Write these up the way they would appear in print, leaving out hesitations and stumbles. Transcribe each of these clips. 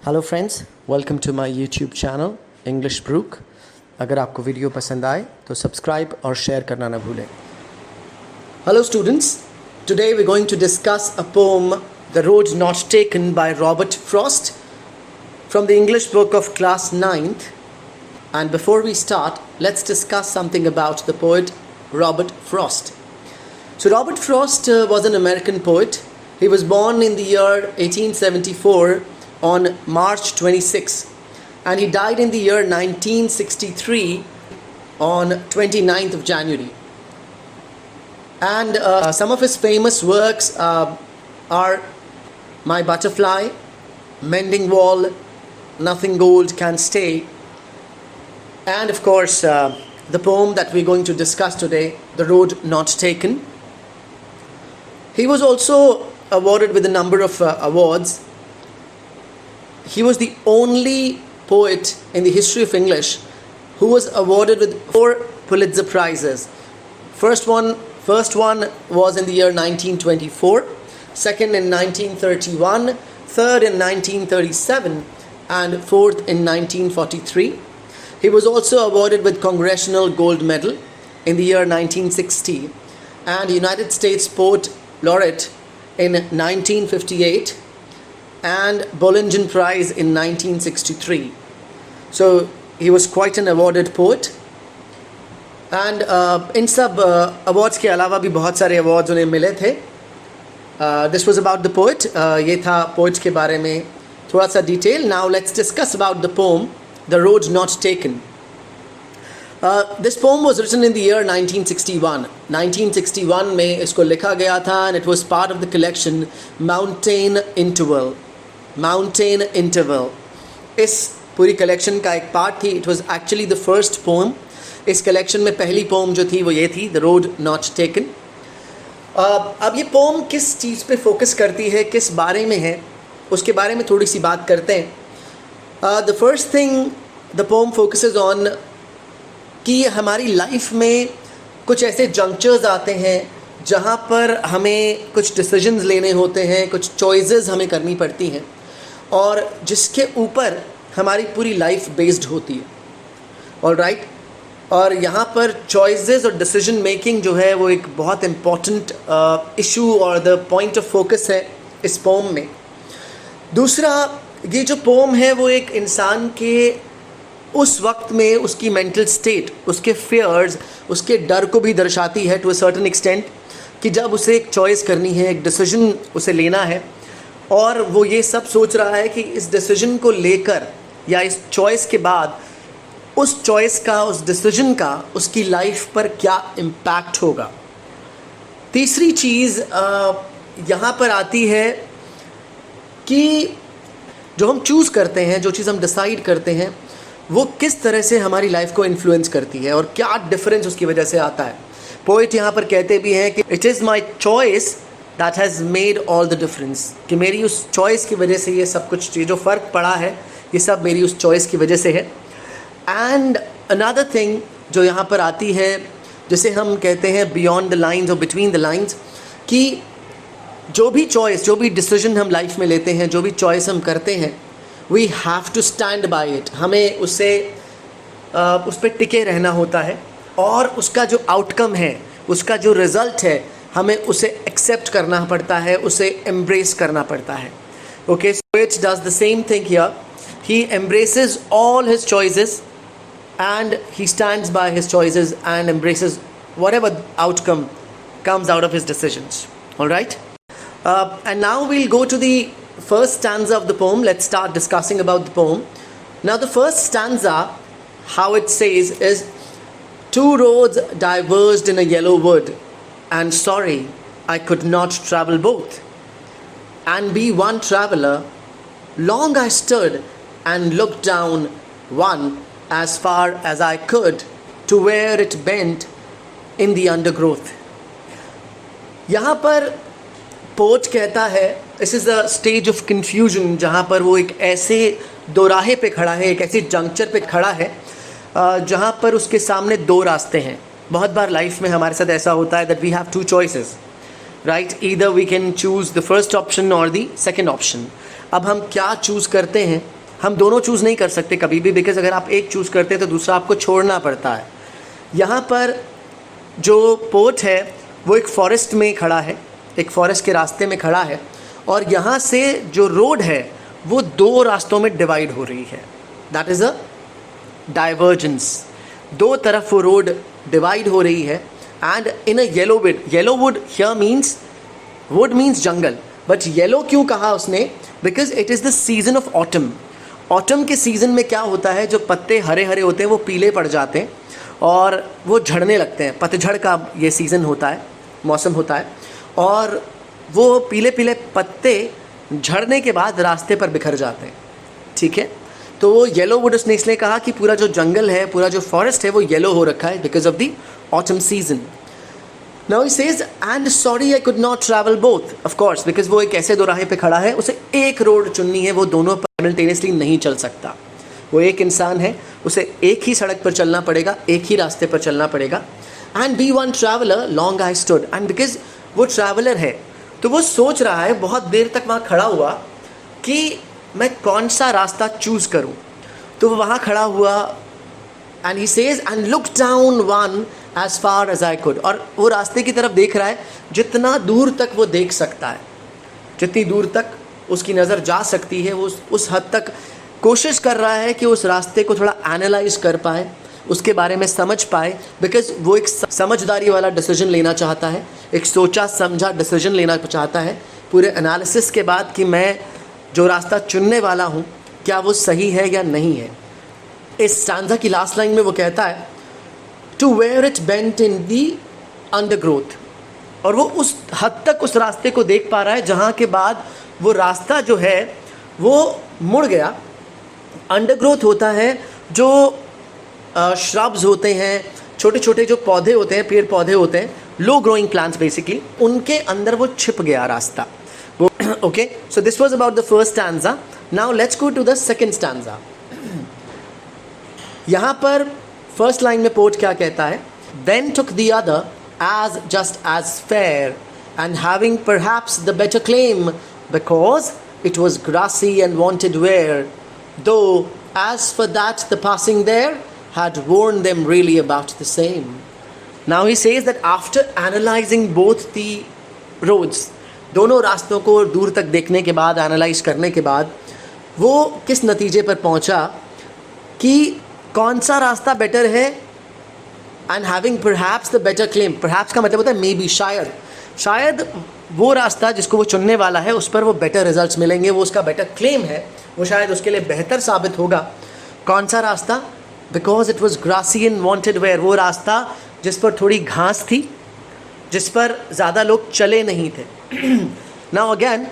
Hello friends, welcome to my YouTube channel English Brook. अगर आपको video पसंद आए तो सब्सक्राइब और शेयर करना ना भूलें। Hello students, today we going to discuss a poem the road not taken by Robert Frost from the English book of class 9th. And before we start, let's discuss something about the poet Robert Frost. So Robert Frost was an American poet. He was born in the year 1874 on March 26, and he died in the year 1963 on 29th of January. And some of his famous works are My Butterfly, Mending Wall, Nothing Gold Can Stay, and of course the poem that we're going to discuss today, The Road Not Taken. He was also awarded with a number of awards. He was the only poet in the history of English who was awarded with 4 Pulitzer Prizes. First one was in the year 1924, second in 1931, third in 1937, and fourth in 1943. He was also awarded with Congressional Gold Medal in the year 1960 and United States Poet Laureate in 1958 and Bollingen Prize in 1963. So he was quite an awarded poet. And इन सब awards के अलावा भी बहुत सारे awards उन्हें मिले थे. This was about the poet. ये था poet के बारे में थोड़ा सा detail. Now let's discuss about the poem The Road Not Taken. This poem was written in the year 1961. 1961 में इसको लिखा गया था and it was part of the collection Mountain Interval. Mountain Interval. इस पूरी collection का एक part थी. It was actually the first poem. इस collection में पहली poem जो थी वो ये थी The Road Not Taken. अब ये poem किस चीज़ पे focus करती है, किस बारे में है, उसके बारे में थोड़ी सी बात करते हैं. The first thing the poem focuses on कि हमारी लाइफ में कुछ ऐसे जंक्चर्स आते हैं जहाँ पर हमें कुछ डिसीजंस लेने होते हैं, कुछ चॉइसेस हमें करनी पड़ती हैं और जिसके ऊपर हमारी पूरी लाइफ बेस्ड होती है. ऑलराइट, और यहाँ पर चॉइसेस और डिसीजन मेकिंग जो है वो एक बहुत इम्पॉर्टेंट इशू और द पॉइंट ऑफ फोकस है इस पोम में. दूसरा, ये जो पोम है वो एक इंसान के उस वक्त में उसकी मेंटल स्टेट, उसके फियर्स, उसके डर को भी दर्शाती है टू अ सर्टेन एक्सटेंट कि जब उसे एक चॉइस करनी है, एक डिसीजन उसे लेना है और वो ये सब सोच रहा है कि इस डिसीजन को लेकर या इस चॉइस के बाद उस चॉइस का, उस डिसीजन का उसकी लाइफ पर क्या इम्पैक्ट होगा. तीसरी चीज़ यहाँ पर आती है कि जो हम चूज़ करते हैं, जो चीज़ हम डिसाइड करते हैं वो किस तरह से हमारी लाइफ को इन्फ्लुएंस करती है और क्या डिफरेंस उसकी वजह से आता है. पोइट यहाँ पर कहते भी हैं कि it is my choice that has made all the difference, कि मेरी उस चॉइस की वजह से ये सब कुछ, ये जो फ़र्क पड़ा है ये सब मेरी उस चॉइस की वजह से है. एंड अनदर थिंग जो यहाँ पर आती है जिसे हम कहते हैं बियॉन्ड द लाइन्स और बिटवीन द लाइन्स, कि जो भी चॉइस, जो भी डिसीजन हम लाइफ में लेते हैं, जो भी चॉइस हम करते हैं, we have to stand by it. हमें उसे उस पर टिके रहना होता है और उसका जो आउटकम है, उसका जो रिज़ल्ट है, हमें उसे एक्सेप्ट करना पड़ता है, उसे एम्ब्रेस करना पड़ता है. Okay, so it does the same thing here. He embraces all his choices and he stands by his choices and embraces whatever outcome comes out of his decisions. All right, and now we'll go to the first stanza of the poem. Let's start discussing about the poem. Now the first stanza, how it says is, 2 roads diverged in a yellow wood, and sorry I could not travel both, and be one traveler. Long I stood and looked down one as far as I could to where it bent in the undergrowth. यहाँ पर pot कहता है this is a stage of confusion, जहाँ पर वो एक ऐसे दोराहे पे खड़ा है, एक ऐसी जंक्चर पे खड़ा है जहाँ पर उसके सामने 2 रास्ते हैं. बहुत बार लाइफ में हमारे साथ ऐसा होता है that we have 2 choices, right. Either we can choose the first option और द सेकेंड ऑप्शन. अब हम क्या चूज़ करते हैं हम दोनों चूज़ नहीं कर सकते कभी भी, बिकॉज अगर आप एक चूज़ करते हैं तो दूसरा आपको छोड़ना पड़ता है। यहाँ पर जो पोर्ट है वो एक फॉरेस्ट में खड़ा है, एक फॉरेस्ट के रास्ते में खड़ा है, और यहाँ से जो रोड है वो दो रास्तों में डिवाइड हो रही है। दैट इज़ अ डाइवर्जेंस, दो तरफ वो रोड डिवाइड हो रही है। And in a yellow would hear means, would means jungle, but yellow क्यों कहा उसने? Because it is the season of autumn. Autumn के सीज़न में क्या होता है, जो पत्ते हरे हरे होते हैं वो पीले पड़ जाते हैं और वो झड़ने लगते हैं। पतझड़ का ये सीज़न होता है, मौसम होता है, और वो पीले पीले पत्ते झड़ने के बाद रास्ते पर बिखर जाते हैं। ठीक है, तो वो येलो वुड उसने इसलिए कहा कि पूरा जो जंगल है, पूरा जो फॉरेस्ट है वो येलो हो रखा है because of the autumn season. Now he says and sorry I could not travel both, of course because वो एक ऐसे दोराहे पे खड़ा है, उसे एक रोड चुननी है, वो दोनों साइमल्टेनियसली नहीं चल सकता। वो एक इंसान है, उसे एक ही सड़क पर चलना पड़ेगा, एक ही रास्ते पर चलना पड़ेगा। And be one traveller long I stood, and because वो ट्रैवलर है तो वो सोच रहा है, बहुत देर तक वहाँ खड़ा हुआ कि मैं कौन सा रास्ता चूज़ करूँ। तो वो वहाँ खड़ा हुआ, and he says and look down one as far as I could, और वो रास्ते की तरफ देख रहा है जितना दूर तक वो देख सकता है, जितनी दूर तक उसकी नज़र जा सकती है, वो उस हद तक कोशिश कर रहा है कि उस रास्ते को थोड़ा एनालाइज कर पाए, उसके बारे में समझ पाए, बिकॉज वो एक समझदारी वाला डिसीजन लेना चाहता है, एक सोचा समझा डिसीजन लेना चाहता है पूरे एनालिसिस के बाद कि मैं जो रास्ता चुनने वाला हूँ क्या वो सही है या नहीं है। इस स्टांजा की लास्ट लाइन में वो कहता है to where it bent in the undergrowth, और वो उस हद तक उस रास्ते को देख पा रहा है जहाँ के बाद वो रास्ता जो है वो मुड़ गया। अंडरग्रोथ होता है जो श्रब्स होते हैं, छोटे छोटे जो पौधे होते हैं, पेड़ पौधे होते हैं, लो ग्रोइंग प्लांट्स बेसिकली, उनके अंदर वो छिप गया रास्ता। Okay, so this was about the first stanza. Now let's go to the second stanza. यहाँ पर फर्स्ट लाइन में पोएट क्या कहता है? Then took the other as just as fair, and having perhaps the better claim, because it was grassy and wanted wear, though as for that the passing there had warned them really about the same. Now he says that after analyzing both the roads, दोनों रास्तों को दूर तक देखने के बाद, analyse करने के बाद, वो किस नतीजे पर पहुंचा कि कौन सा रास्ता बेटर है। And having perhaps the better claim, perhaps का मतलब होता है मे बी, शायद वो रास्ता जिसको वो चुनने वाला है उस पर वो बेटर रिजल्ट्स मिलेंगे, वो उसका बेटर क्लेम है, वो शायद उसके लिए बेहतर साबित होगा। कौन सा रास्ता? Because it was grassy and wanted wear, वो रास्ता जिस पर थोड़ी घास थी, जिस पर ज़्यादा लोग चले नहीं थे। नाउ अगैन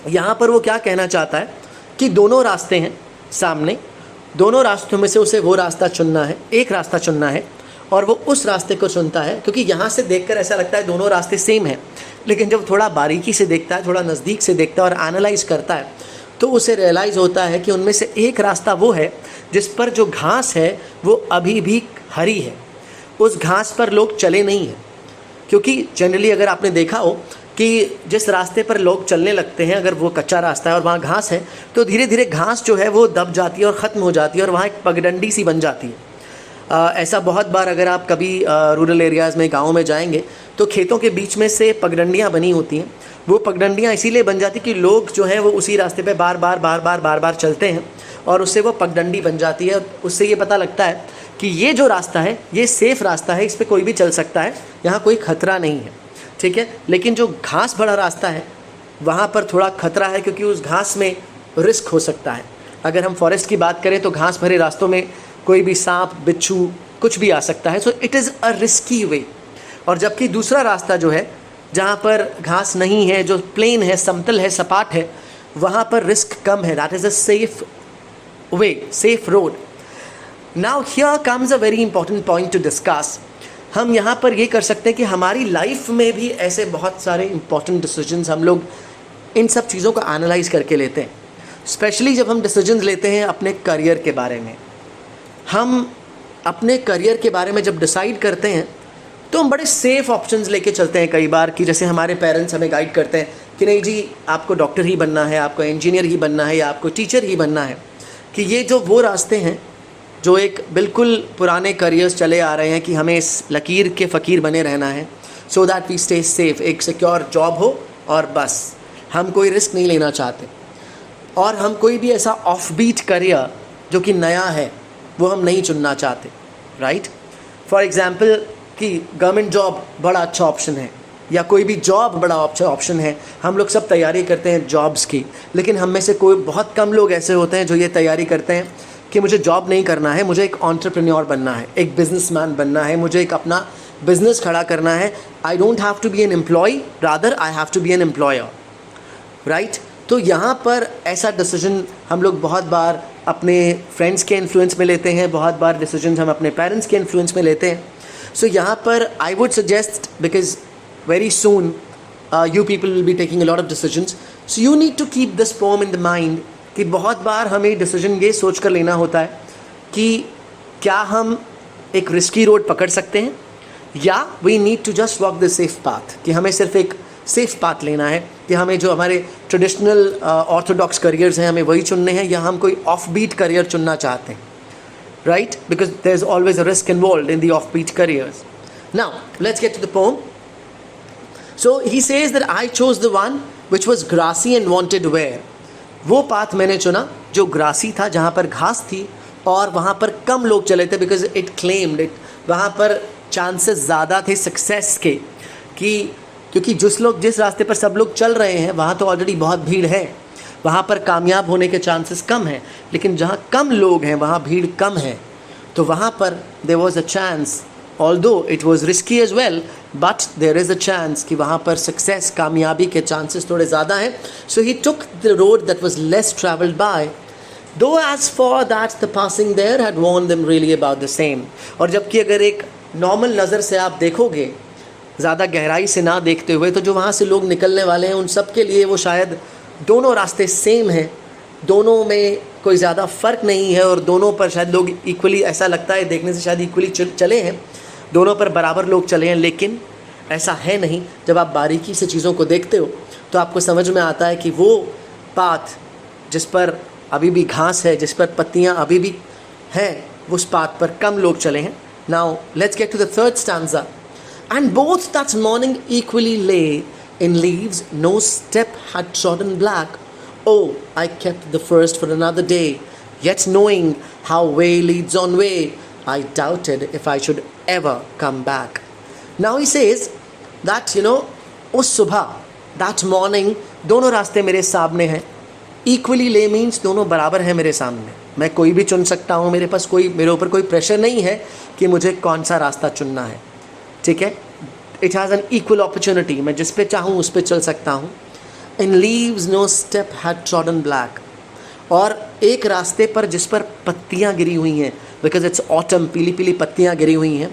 यहाँ पर वो क्या कहना चाहता है कि दोनों रास्ते हैं सामने, दोनों रास्तों में से उसे वो रास्ता चुनना है, एक रास्ता चुनना है, और वो उस रास्ते को चुनता है। क्योंकि यहाँ से देखकर ऐसा लगता है दोनों रास्ते सेम हैं, लेकिन जब थोड़ा बारीकी से देखता है, थोड़ा नज़दीक से देखता है और एनालाइज करता है, तो उसे रियलाइज़ होता है कि उनमें से एक रास्ता वो है जिस पर जो घास है वो अभी भी हरी है, उस घास पर लोग चले नहीं हैं। क्योंकि जनरली अगर आपने देखा हो कि जिस रास्ते पर लोग चलने लगते हैं, अगर वो कच्चा रास्ता है और वहाँ घास है, तो धीरे धीरे घास जो है वो दब जाती है और ख़त्म हो जाती है और वहाँ एक पगडंडी सी बन जाती है। ऐसा बहुत बार अगर आप कभी रूरल एरियाज़ में, गाँव में जाएंगे तो खेतों के बीच में से पगडंडियाँ बनी होती हैं। वो पगडंडियाँ इसीलिए बन जाती कि लोग जो हैं वो उसी रास्ते पे बार बार चलते हैं और उससे वो पगडंडी बन जाती है। उससे ये पता लगता है कि ये जो रास्ता है ये सेफ़ रास्ता है, इस पर कोई भी चल सकता है, यहाँ कोई ख़तरा नहीं है। ठीक है, लेकिन जो घास भरा रास्ता है वहाँ पर थोड़ा ख़तरा है, क्योंकि उस घास में रिस्क हो सकता है। अगर हम फॉरेस्ट की बात करें तो घास भरे रास्तों में कोई भी सांप, बिच्छू, कुछ भी आ सकता है। So it is a risky way. और जबकि दूसरा रास्ता जो है जहाँ पर घास नहीं है, जो प्लेन है, समतल है, सपाट है, वहाँ पर रिस्क कम है। That is a safe way, safe road. Now here comes a very important point two discuss. हम यहाँ पर ये कर सकते हैं कि हमारी लाइफ में भी ऐसे बहुत सारे इंपॉर्टेंट डिसीजंस हम लोग इन सब चीज़ों को एनालाइज करके लेते हैं। स्पेशली जब हम डिसीजंस लेते हैं अपने करियर के बारे में। हम अपने करियर के बारे में जब डिसाइड करते हैं तो हम बड़े सेफ़ ऑप्शंस लेके चलते हैं कई बार, कि जैसे हमारे पेरेंट्स हमें गाइड करते हैं कि नहीं जी आपको डॉक्टर ही बनना है, आपको इंजीनियर ही बनना है, या आपको टीचर ही बनना है। कि ये जो वो रास्ते हैं जो एक बिल्कुल पुराने करियर्स चले आ रहे हैं कि हमें इस लकीर के फ़कीर बने रहना है, so that we stay safe, एक सिक्योर जॉब हो और बस, हम कोई रिस्क नहीं लेना चाहते, और हम कोई भी ऐसा ऑफ बीट करियर जो कि नया है वो हम नहीं चुनना चाहते, राइट। फॉर एग्ज़ाम्पल कि गवर्नमेंट जॉब बड़ा अच्छा ऑप्शन है या कोई भी जॉब बड़ा अच्छा ऑप्शन है, हम लोग सब तैयारी करते हैं जॉब्स की, लेकिन हम में से कोई बहुत कम लोग ऐसे होते हैं जो ये तैयारी करते हैं कि मुझे जॉब नहीं करना है, मुझे एक एंटरप्रेन्योर बनना है, एक बिजनेसमैन बनना है, मुझे एक अपना बिजनेस खड़ा करना है। I don't have to be an employ, rather I have to be an employer, right. तो यहाँ पर ऐसा डिसीजन हम लोग बहुत बार अपने फ्रेंड्स के इन्फ्लुएंस में लेते हैं, बहुत बार डिसीजन हम अपने पेरेंट्स के इन्फ्लुएंस में लेते हैं। सो यहाँ पर I would suggest, because very soon you people will be taking a lot of decisions, so you need to keep this poem in the mind कि बहुत बार हमें डिसीजन ये सोच कर लेना होता है कि क्या हम एक रिस्की रोड पकड़ सकते हैं या we need to just walk the safe path, कि हमें सिर्फ एक सेफ पाथ लेना है, कि हमें जो हमारे ट्रेडिशनल ऑर्थोडॉक्स करियर्स हैं हमें वही चुनने हैं, या हम कोई ऑफ बीट करियर चुनना चाहते हैं, right, because there is always a risk involved in the offbeat careers. Now let's get to the poem. So he says that I chose the one which was grassy and wanted wear. वो path मैंने चुना जो grassy था, जहाँ पर घास थी और वहाँ पर कम लोग चले थे, बिकॉज इट क्लेम्ड इट, वहाँ पर चांसेस ज़्यादा थे सक्सेस के, कि क्योंकि जिस रास्ते पर सब लोग चल रहे हैं वहाँ तो ऑलरेडी बहुत भीड़ है, वहाँ पर कामयाब होने के चांसेस कम हैं, लेकिन जहाँ कम लोग हैं वहाँ भीड़ कम है, तो वहाँ पर there was a chance, although it was risky as well, but there is a chance कि वहाँ पर सक्सेस, कामयाबी के चांसेस थोड़े ज़्यादा हैं. So he took the road that was less travelled by, though as for that the passing there had warned them really about the same. और जबकि अगर एक नॉर्मल नज़र से आप देखोगे, ज़्यादा गहराई से ना देखते हुए, तो जो वहाँ से लोग निकलने वाले हैं उन सब के लिए वो शायद दोनों रास्ते सेम हैं, दोनों में कोई ज़्यादा फ़र्क नहीं है, और दोनों पर शायद लोग इक्वली, ऐसा लगता है देखने से शायद इक्वली चले हैं, दोनों पर बराबर लोग चले हैं, लेकिन ऐसा है नहीं. जब आप बारीकी से चीज़ों को देखते हो तो आपको समझ में आता है कि वो पाथ जिस पर अभी भी घास है, जिस पर पत्तियां अभी भी हैं, उस पाथ पर कम लोग चले हैं. Now let's get to the third stanza. And both that morning equally lay in leaves, no step had trodden black. Oh, I kept the first for another day, yet knowing how way leads on way, I doubted if I should ever come back. Now he says that, उस सुबह, that morning, दोनों रास्ते मेरे सामने हैं. Equally lay means दोनों बराबर हैं मेरे सामने, मैं कोई भी चुन सकता हूँ, मेरे ऊपर कोई प्रेशर नहीं है कि मुझे कौन सा रास्ता चुनना है, ठीक है. It has an equal opportunity, मैं जिस पे चाहूँ उस पे चल सकता हूँ. In leaves no step had trodden black, और एक रास्ते पर जिस पर पत्तियाँ गिरी हुई हैं, because it's autumn, पीली पीली पत्तियाँ गिरी हुई हैं.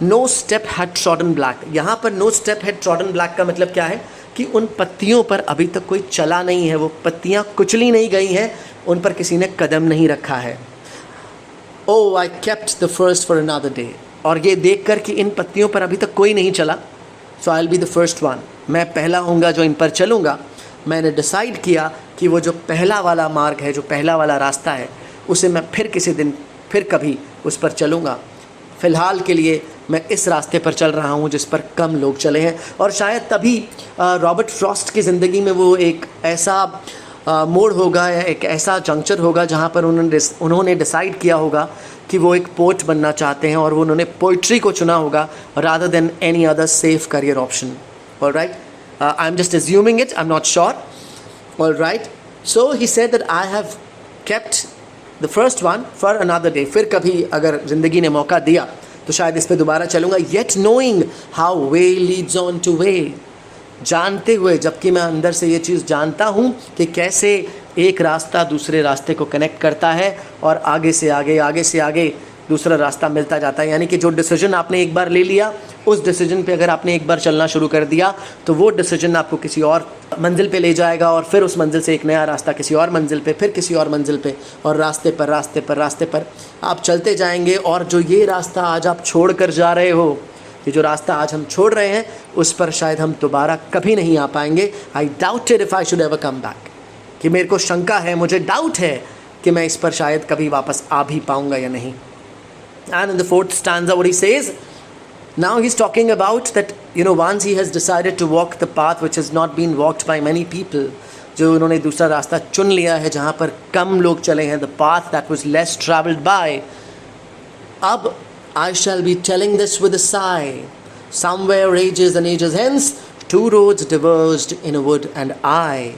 No step had trodden black, यहाँ पर no step had trodden black का मतलब क्या है कि उन पत्तियों पर अभी तक कोई चला नहीं है, वो पत्तियाँ कुचली नहीं गई हैं, उन पर किसी ने कदम नहीं रखा है. Oh, I kept the first for another day, और ये देख कर कि इन पत्तियों पर अभी तक कोई नहीं चला, so I'll be the first one, मैं पहला हूँगा जो इन पर चलूँगा. मैंने डिसाइड किया कि वो जो पहला वाला मार्ग है, जो पहला वाला रास्ता है, उसे मैं फिर किसी दिन, फिर कभी उस पर चलूँगा. फ़िलहाल के लिए मैं इस रास्ते पर चल रहा हूँ जिस पर कम लोग चले हैं. और शायद तभी रॉबर्ट फ्रॉस्ट की ज़िंदगी में वो एक ऐसा मोड़ होगा, या एक ऐसा जंक्चर होगा जहाँ पर उन्होंने डिसाइड किया होगा कि वो एक पोएट बनना चाहते हैं, और वो उन्होंने पोइट्री को चुना होगा rather than any other safe career option. All right, I'm just assuming it, I'm not sure. All right, so he said that I have kept the first one for another day. फिर कभी अगर ज़िंदगी ने मौका दिया तो शायद इस पे दोबारा चलूँगा. Yet knowing how way leads on to way, जानते हुए, जबकि मैं अंदर से ये चीज़ जानता हूँ कि कैसे एक रास्ता दूसरे रास्ते को कनेक्ट करता है, और आगे से आगे दूसरा रास्ता मिलता जाता है. यानी कि जो डिसीजन आपने एक बार ले लिया, उस डिसीजन पे अगर आपने एक बार चलना शुरू कर दिया तो वो डिसीजन आपको किसी और मंजिल पे ले जाएगा, और फिर उस मंजिल से एक नया रास्ता किसी और मंजिल पे, फिर किसी और मंजिल पे, और रास्ते पर आप चलते जाएंगे. और जो ये रास्ता आज आप छोड़ कर जा रहे हो, ये जो रास्ता आज हम छोड़ रहे हैं, उस पर शायद हम दोबारा कभी नहीं आ पाएंगे. आई doubted if I should ever come back, कि मेरे को शंका है, मुझे डाउट है कि मैं इस पर शायद कभी वापस आ भी पाऊंगा या नहीं. And in the fourth stanza what he says, now he's talking about that, once he has decided to walk the path which has not been walked by many people, जो उन्होंने दूसरा रास्ता चुन लिया है जहाँ पर कम लोग चले हैं, the path that was less traveled by. अब I shall be telling this with a sigh. Somewhere ages and ages hence, two roads diverged in a wood, and I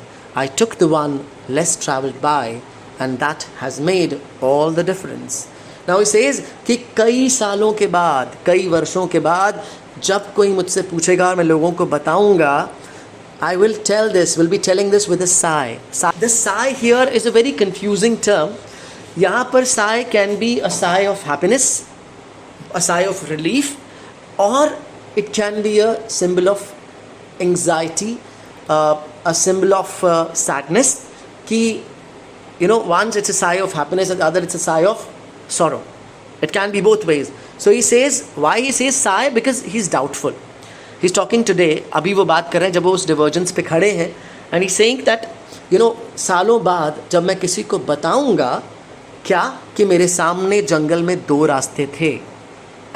took the one less traveled by, and that has made all the difference. Now he says कि कई सालों के बाद, कई वर्षों के बाद जब कोई मुझसे पूछेगा और मैं लोगों को बताऊंगा, I will be telling this with a sigh. The sigh here is a very confusing term. यहाँ पर sigh can be a sigh of happiness, a sigh of relief, or it can be a symbol of anxiety, a symbol of sadness. कि once it's a sigh of happiness and the other it's a sigh of sorrow. It can be both ways. So he says, why he says sigh? Because he's doubtful. He's talking today, अभी वो बात कर रहे हैं जब वो उस divergence पे खड़े हैं, and he's saying that सालों बाद जब मैं किसी को बताऊंगा क्या कि मेरे सामने जंगल में दो रास्ते थे,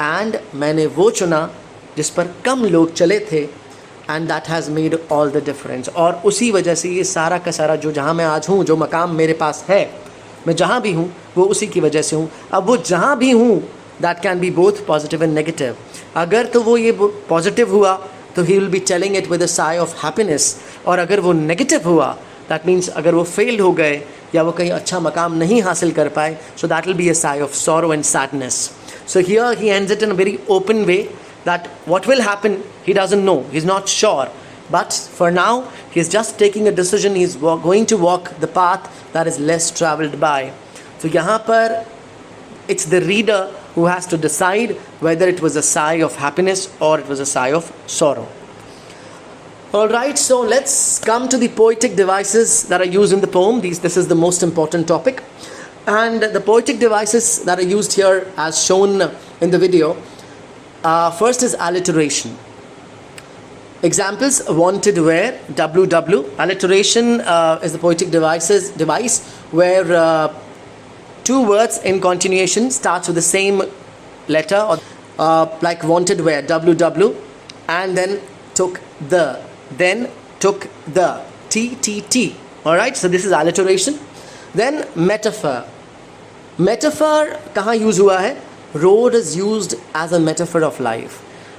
एंड मैंने वो चुना जिस पर कम लोग चले थे, and that has made all the difference. और उसी वजह से ये सारा का सारा जो जहाँ मैं आज हूँ, जो मकाम मेरे पास है, मैं जहाँ भी हूँ वो उसी की वजह से हूँ. अब वो जहाँ भी हूँ, that can be both positive and negative. अगर तो वो ये पॉजिटिव हुआ तो he will be telling it with a sigh of happiness, और अगर वो नेगेटिव हुआ दैट मीन्स अगर वो फेल हो गए या वो कहीं अच्छा मकाम नहीं हासिल कर पाए, so that will be a sigh of sorrow and sadness. So here he ends it in a very open way that what will happen he doesn't know, he's not sure, but for now he's just taking a decision. He's going to walk the path that is less traveled by. So यहाँ पर it's the reader who has to decide whether it was a sigh of happiness or it was a sigh of sorrow. Alright, so let's come to the poetic devices that are used in the poem. This is the most important topic. And the poetic devices that are used here as shown in the video, first is alliteration. Examples: wanted where, WW. Alliteration is the poetic device where two words in continuation starts with the same letter, or like wanted where, WW, and then took the, TTT. Alright, so this is alliteration. Then metaphor. Metaphor कहाँ use हुआ है? Road is used as a metaphor of life.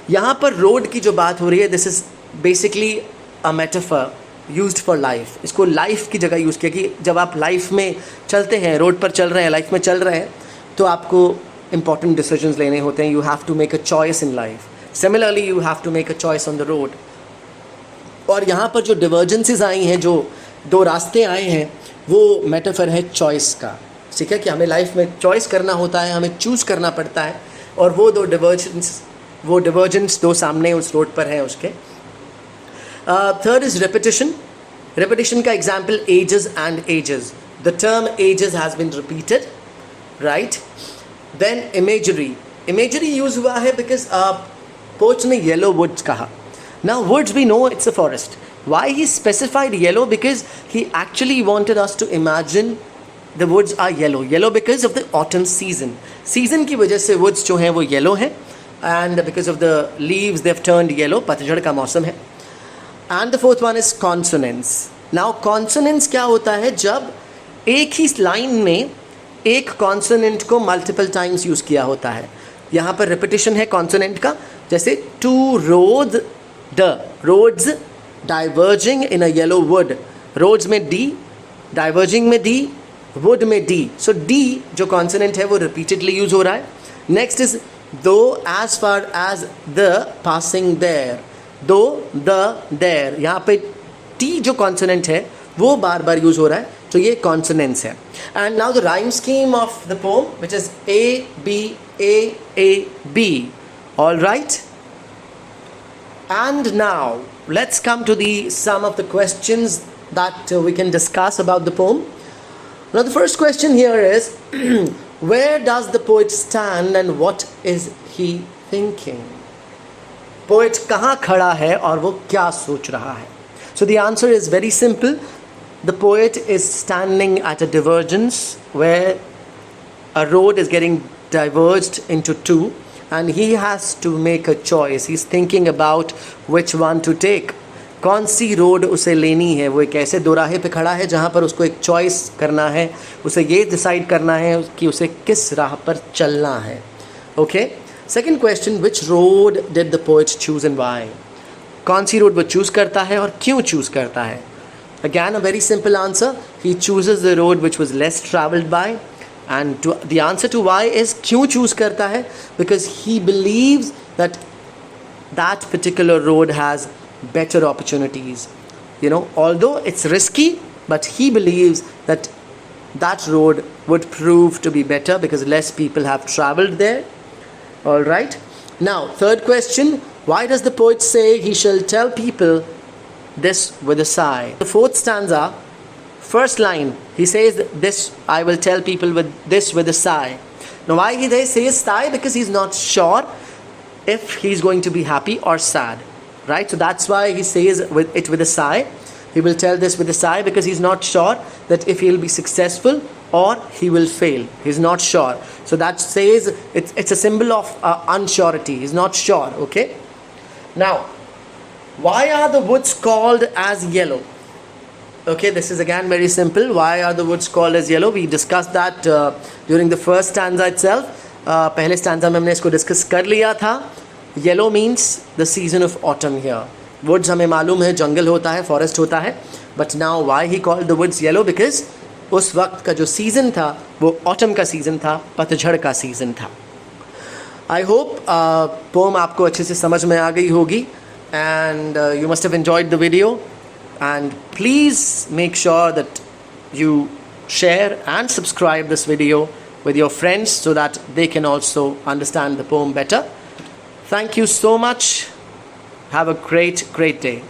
यहाँ पर road की जो बात हो रही है, this is basically a metaphor used for life. इसको लाइफ की जगह यूज़ किया कि जब आप लाइफ में चलते हैं, रोड पर चल रहे हैं, लाइफ में चल रहे हैं, तो आपको इंपॉर्टेंट डिसीजंस लेने होते हैं. You have to make a choice in life. Similarly you have to make a choice on the road. और यहाँ पर जो डिवर्जेंसेस आई हैं, जो दो रास्ते आए हैं, वो मेटाफर है चॉइस का. ठीक है कि हमें लाइफ में चॉइस करना होता है, हमें चूज़ करना पड़ता है, और वो डिवर्जेंस दो सामने उस रोड पर है उसके. Third is repetition. रेपिटेशन का example ages and ages. The term ages has been repeated, right. Then imagery. Imagery use हुआ है बिकॉज पोएट ने येलो वुड्स कहा. Now woods we know it's a forest. Why he specified yellow? Because he actually wanted us to imagine the woods are yellow because of the autumn season. Season की वजह से woods जो हैं वो yellow हैं, and because of the leaves they have turned yellow. पतझड़ का मौसम है. And the fourth one is consonants. Now consonants क्या होता है? जब एक ही लाइन में एक consonant को multiple times यूज़ किया होता है. यहाँ पर repetition है consonant का, जैसे two roads diverging in a yellow wood. roads में D, diverging में D, वुड में डी. सो डी जो कॉन्सोनेंट है वो रिपीटेडली यूज हो रहा है. Next is though as far as the passing there. Though the there, यहाँ पे टी जो कॉन्सोनेंट है वो बार बार यूज हो रहा है. तो ये कॉन्सोनेंट्स है. And now the rhyme scheme of the poem which is A B A A B. All right. And now let's come to the some of the questions that we can discuss about the poem. Now the first question here is where does the poet stand and what is he thinking? Poet कहाँ खड़ा है और वो क्या सोच रहा है? So the answer is very simple. the poet is standing at a divergence where a road is getting diverged into two and he has to make a choice. He's thinking about which one to take. कौन सी road उसे लेनी है. वो एक ऐसे दोराहे पे खड़ा है जहाँ पर उसको एक चॉइस करना है. उसे ये डिसाइड करना है कि उसे किस राह पर चलना है. Okay. Second question, which road did the poet choose and why. कौन सी रोड वो चूज़ करता है और क्यों चूज़ करता है. Again, a very simple answer. He chooses the road which was less traveled by, and the answer to why is क्यों choose करता है, because he believes that that particular road has better opportunities. You know, although it's risky, but he believes that that road would prove to be better because less people have traveled there. All right. Now, third question. Why does the poet say he shall tell people this with a sigh? The fourth stanza, first line, he says this, I will tell people with a sigh. Now why he says sigh? Because he's not sure if he's going to be happy or sad, right? So that's why he says with a sigh. He will tell this with a sigh because he's not sure that if he'll be successful or he will fail. He's not sure. So that says it's a symbol of unsurety. He's not sure. Okay. Now, why are the woods called as yellow? Okay, this is again very simple. Why are the woods called as yellow? We discussed that during the first stanza itself. पहले stanza में हमने इसको discuss कर लिया था. Yellow means the season of autumn here. Woods हमें मालूम है जंगल होता है, forest होता है. But now why he called the woods yellow? Because उस वक्त का जो season था वो autumn का season था, पतझड़ का season था. I hope poem आपको अच्छे से समझ में आ गई होगी, and you must have enjoyed the video, and please make sure that you share and subscribe this video with your friends so that they can also understand the poem better. Thank you so much. Have a great day.